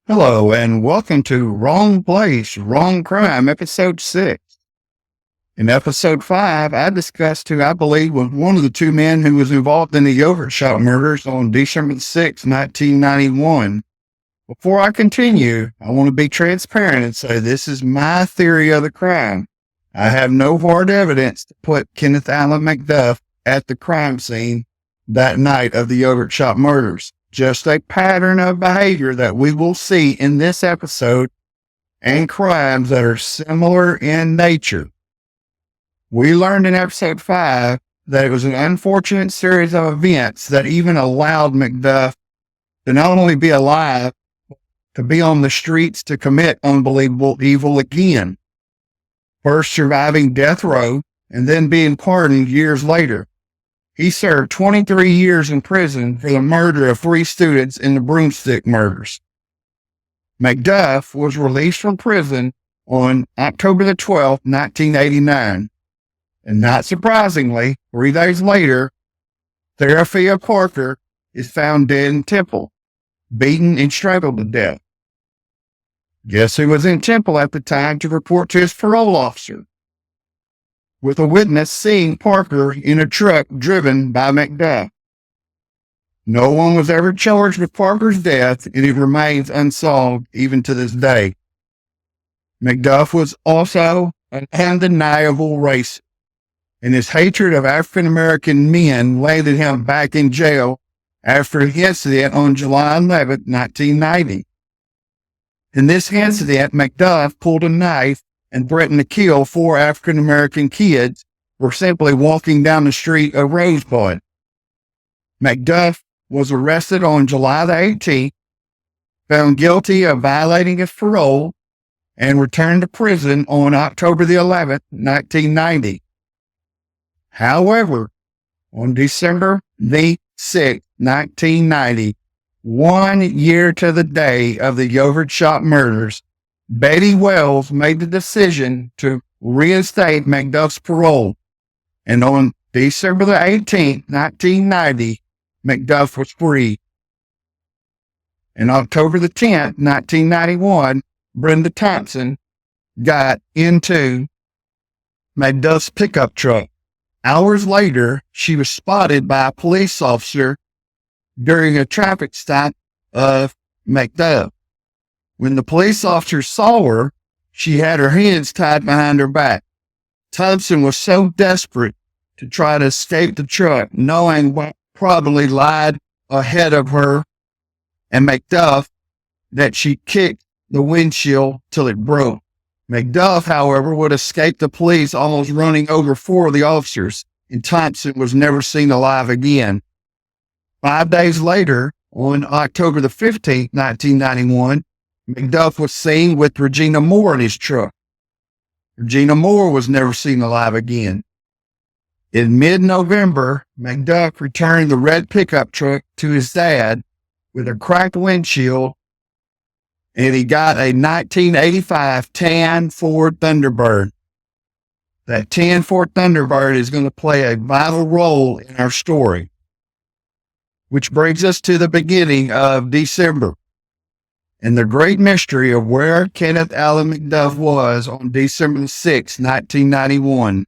Hello, and welcome to Wrong Place, Wrong Crime, Episode 6. In Episode 5, I discussed who I believe was one of the two men who was involved in the yogurt shop murders on December 6, 1991. Before I continue, I want to be transparent and say this is my theory of the crime. I have no hard evidence to put Kenneth Allen McDuff at the crime scene that night of the yogurt shop murders. Just a pattern of behavior that we will see in this episode and crimes that are similar in nature. We learned in episode 5 that it was an unfortunate series of events that even allowed McDuff to not only be alive, to be on the streets to commit unbelievable evil again. First surviving death row and then being pardoned years later. He served 23 years in prison for the murder of 3 students in the broomstick murders. McDuff was released from prison on October the 12th, 1989. And not surprisingly, 3 days later, Theraphia Parker is found dead in Temple, beaten and strangled to death. Guess who was in Temple at the time to report to his parole officer? With a witness seeing Parker in a truck driven by McDuff. No one was ever charged with Parker's death, and it remains unsolved even to this day. McDuff was also an undeniable racist, and his hatred of African-American men landed him back in jail after an incident on July 11, 1990. In this incident, McDuff pulled a knife and threatened to kill 4 African-American kids for simply walking down the street of Rosebud. McDuff was arrested on July the 18th, found guilty of violating his parole, and returned to prison on October the 11th, 1990. However, on December the 6th, 1990, 1 year to the day of the yogurt shop murders, Betty Wells made the decision to reinstate McDuff's parole, and on December the 18th, 1990, McDuff was free. On October the 10th, 1991, Brenda Thompson got into McDuff's pickup truck. Hours later, she was spotted by a police officer during a traffic stop of McDuff. When the police officer saw her, she had her hands tied behind her back. Thompson was so desperate to try to escape the truck, knowing what probably lied ahead of her and McDuff, that she kicked the windshield till it broke. McDuff, however, would escape the police, almost running over 4 of the officers, and Thompson was never seen alive again. 5 days later, on October the 15th, 1991, McDuff was seen with Regina Moore in his truck. Regina Moore was never seen alive again. In mid-November, McDuff returned the red pickup truck to his dad with a cracked windshield, and he got a 1985 tan Ford Thunderbird. That tan Ford Thunderbird is going to play a vital role in our story, which brings us to the beginning of December and the great mystery of where Kenneth Allen McDuff was on December 6, 1991.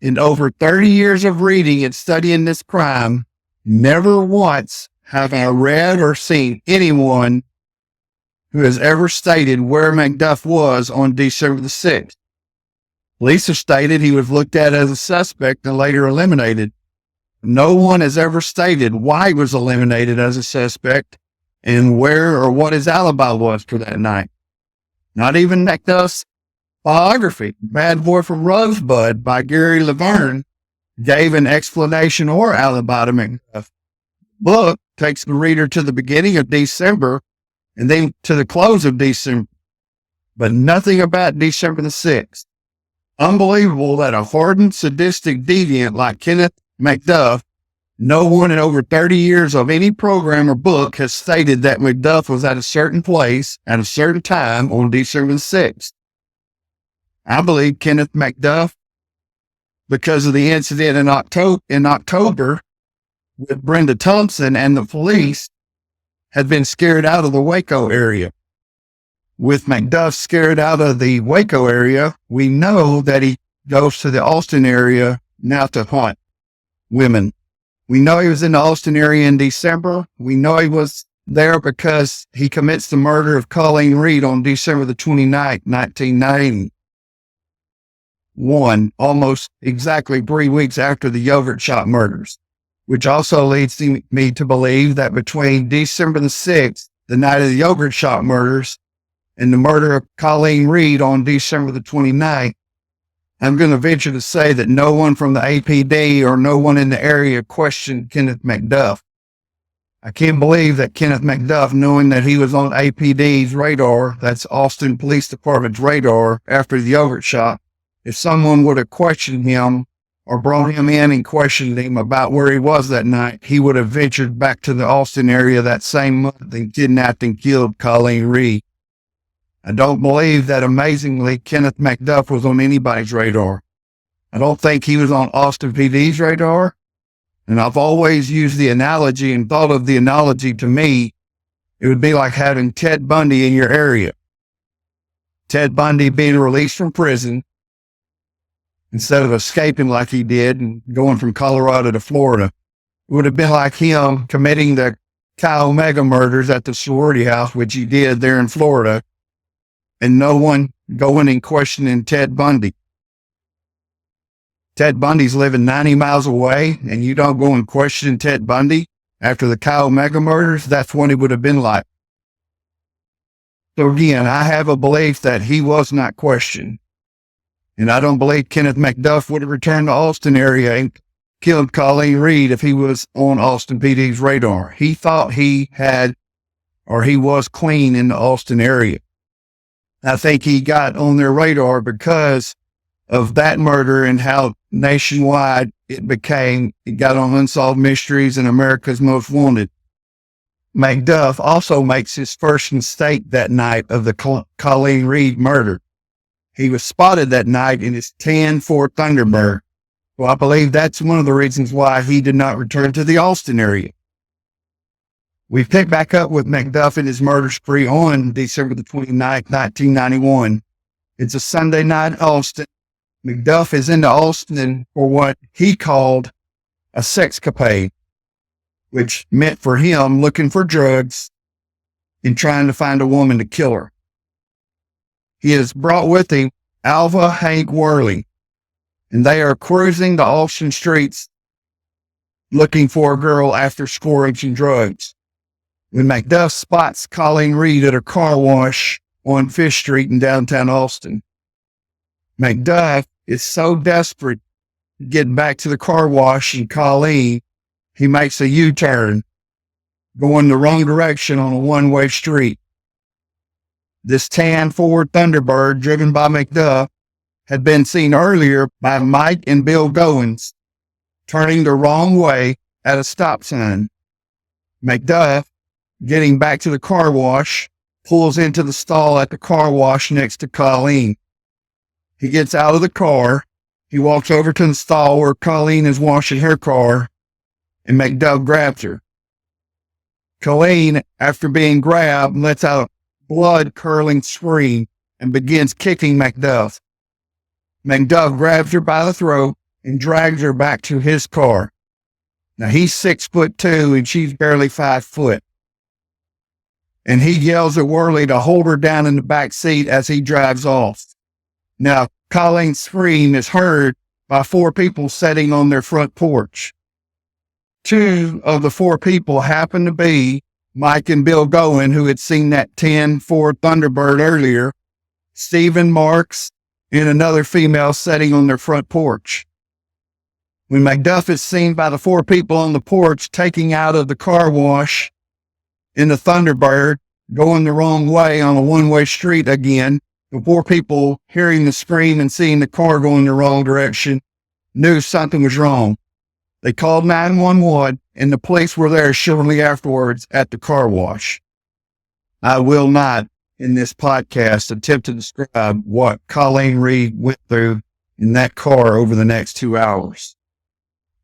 In over 30 years of reading and studying this crime, never once have I read or seen anyone who has ever stated where McDuff was on December the 6th. Police have stated he was looked at as a suspect and later eliminated. No one has ever stated why he was eliminated as a suspect and where or what his alibi was for that night. Not even McDuff's biography, Bad Boy from Rosebud by Gary Laverne, gave an explanation or alibi to McDuff. The book takes the reader to the beginning of December and then to the close of December, but nothing about December the 6th. Unbelievable that a hardened, sadistic deviant like Kenneth McDuff, no one in over 30 years of any program or book has stated that McDuff was at a certain place at a certain time on December the 6th. I believe Kenneth McDuff, because of the incident in October with Brenda Thompson and the police, had been scared out of the Waco area. With McDuff scared out of the Waco area, we know that he goes to the Austin area now to hunt women. We know he was in the Austin area in December. We know he was there because he commits the murder of Colleen Reed on December the 29th, 1991, almost exactly 3 weeks after the Yogurt Shop murders, which also leads me to believe that between December the 6th, the night of the Yogurt Shop murders, and the murder of Colleen Reed on December the 29th, I'm going to venture to say that no one from the APD or no one in the area questioned Kenneth McDuff. I can't believe that Kenneth McDuff, knowing that he was on APD's radar, that's Austin Police Department's radar, after the Yogurt Shop, if someone would have questioned him or brought him in and questioned him about where he was that night, he would have ventured back to the Austin area that same month and kidnapped and killed Colleen Reed. I don't believe that, amazingly, Kenneth McDuff was on anybody's radar. I don't think he was on Austin PD's radar. And I've always used the analogy and thought of the analogy to me, it would be like having Ted Bundy in your area. Ted Bundy being released from prison instead of escaping like he did and going from Colorado to Florida. It would have been like him committing the Chi Omega murders at the sorority house, which he did there in Florida, and no one going and questioning Ted Bundy. Ted Bundy's living 90 miles away, and you don't go and question Ted Bundy after the Chi Omega murders. That's what it would have been like. So again, I have a belief that he was not questioned. And I don't believe Kenneth McDuff would have returned to Austin area and killed Colleen Reed if he was on Austin PD's radar. He thought he was clean in the Austin area. I think he got on their radar because of that murder and how nationwide it got on Unsolved Mysteries and America's Most Wanted. McDuff also makes his first mistake that night of the Colleen Reed murder. He was spotted that night in his tan Ford Thunderbird. Well, I believe that's one of the reasons why he did not return to the Austin area. We pick back up with McDuff and his murder spree on December the 29th, 1991. It's a Sunday night in Austin. McDuff is into Austin for what he called a sexcapade, which meant for him looking for drugs and trying to find a woman to kill her. He has brought with him Alva Hank Worley, and they are cruising the Austin streets looking for a girl after scoring some drugs. When McDuff spots Colleen Reed at a car wash on Fish Street in downtown Austin, McDuff is so desperate to get back to the car wash and Colleen, he makes a U-turn, going the wrong direction on a one-way street. This tan Ford Thunderbird, driven by McDuff, had been seen earlier by Mike and Bill Goins, turning the wrong way at a stop sign. McDuff, getting back to the car wash, pulls into the stall at the car wash next to Colleen. He gets out of the car. He walks over to the stall where Colleen is washing her car, and McDuff grabs her. Colleen, after being grabbed, lets out a blood-curdling scream and begins kicking McDuff. McDuff grabs her by the throat and drags her back to his car. Now, he's 6'2" and she's barely 5 foot. And he yells at Worley to hold her down in the back seat as he drives off. Now, Colleen's scream is heard by 4 people sitting on their front porch. 2 of the 4 people happen to be Mike and Bill Goin, who had seen that 10 Ford Thunderbird earlier, Stephen Marks, and another female sitting on their front porch. When McDuff is seen by the 4 people on the porch taking out of the car wash in the Thunderbird, going the wrong way on a one-way street again, the 4 people hearing the scream and seeing the car going the wrong direction knew something was wrong. They called 911, and the police were there shortly afterwards at the car wash. I will not, in this podcast, attempt to describe what Colleen Reed went through in that car over the next 2 hours.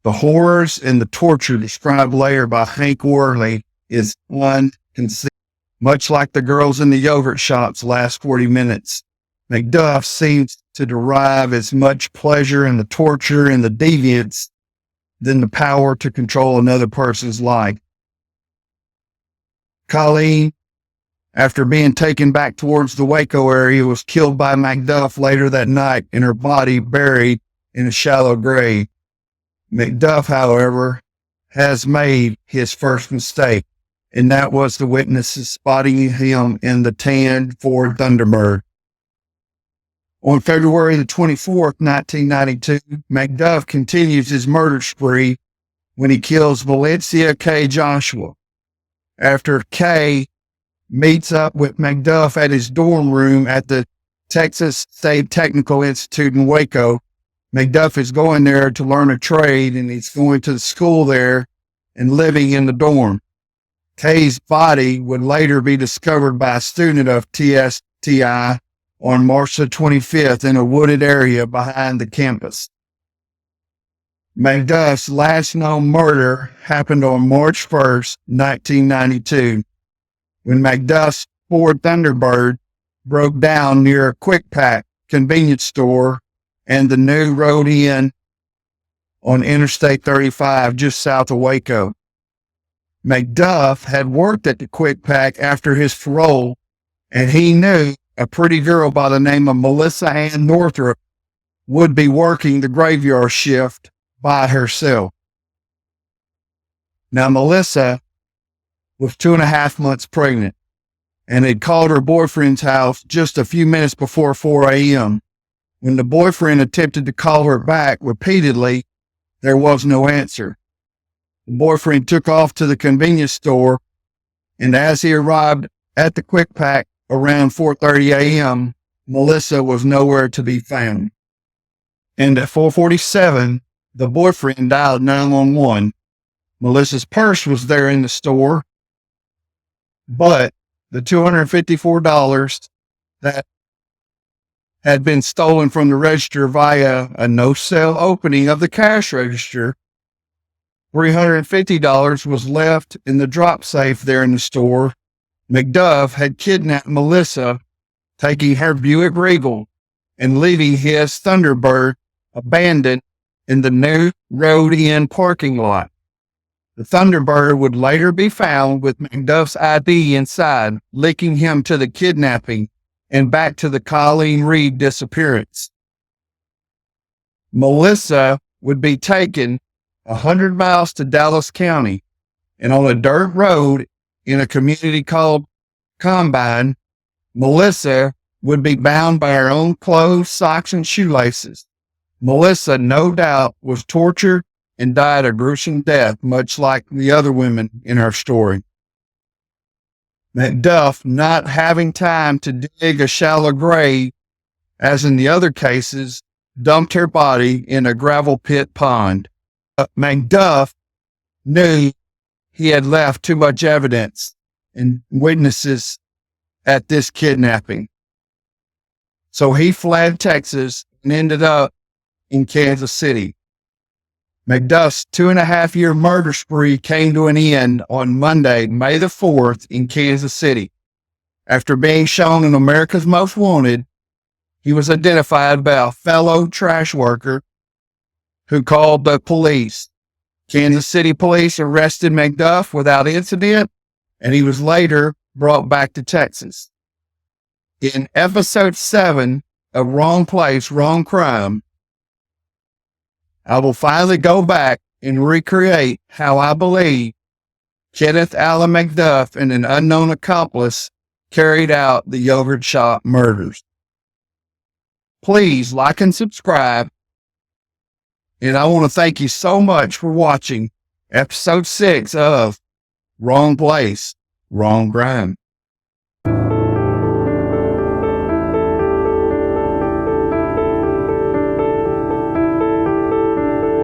The horrors and the torture described later by Hank Worley is concealed. Much like the girls in the yogurt shop's last 40 minutes, McDuff seems to derive as much pleasure in the torture and the deviance than the power to control another person's life. Colleen, after being taken back towards the Waco area, was killed by McDuff later that night and her body buried in a shallow grave. McDuff, however, has made his first mistake, and that was the witnesses spotting him in the tan Ford Thunderbird. On February the 24th, 1992, McDuff continues his murder spree when he kills Valencia K. Joshua. After K meets up with McDuff at his dorm room at the Texas State Technical Institute in Waco, McDuff is going there to learn a trade, and he's going to the school there and living in the dorm. K's body would later be discovered by a student of TSTI on March the 25th in a wooded area behind the campus. McDuff's last known murder happened on March 1st, 1992, when McDuff's Ford Thunderbird broke down near a Quick Pack convenience store and the New Road Inn on Interstate 35 just south of Waco. McDuff had worked at the Quick Pack after his parole, and he knew a pretty girl by the name of Melissa Ann Northrup would be working the graveyard shift by herself. Now, Melissa was 2.5 months pregnant and had called her boyfriend's house just a few minutes before 4 a.m. When the boyfriend attempted to call her back repeatedly, there was no answer. The boyfriend took off to the convenience store, and as he arrived at the Quick Pack around 4:30 a.m., Melissa was nowhere to be found. And at 4:47, the boyfriend dialed 911. Melissa's purse was there in the store, but the $254 that had been stolen from the register via a no-sale opening of the cash register, $350 was left in the drop safe there in the store. McDuff had kidnapped Melissa, taking her Buick Regal and leaving his Thunderbird abandoned in the New Road Inn parking lot. The Thunderbird would later be found with McDuff's ID inside, linking him to the kidnapping and back to the Colleen Reed disappearance. Melissa would be taken 100 miles to Dallas County, and on a dirt road in a community called Combine, Melissa would be bound by her own clothes, socks, and shoelaces. Melissa, no doubt, was tortured and died a gruesome death, much like the other women in her story. McDuff, not having time to dig a shallow grave, as in the other cases, dumped her body in a gravel pit pond. McDuff knew he had left too much evidence and witnesses at this kidnapping. So he fled Texas and ended up in Kansas City. McDuff's 2.5-year murder spree came to an end on Monday, May the 4th in Kansas City. After being shown in America's Most Wanted, he was identified by a fellow trash worker who called the police. Kansas City police arrested McDuff without incident, and he was later brought back to Texas. In episode 7 of Wrong Place, Wrong Crime, I will finally go back and recreate how I believe Kenneth Allen McDuff and an unknown accomplice carried out the yogurt shop murders. Please like and subscribe. And I want to thank you so much for watching episode 6 of Wrong Place, Wrong Crime.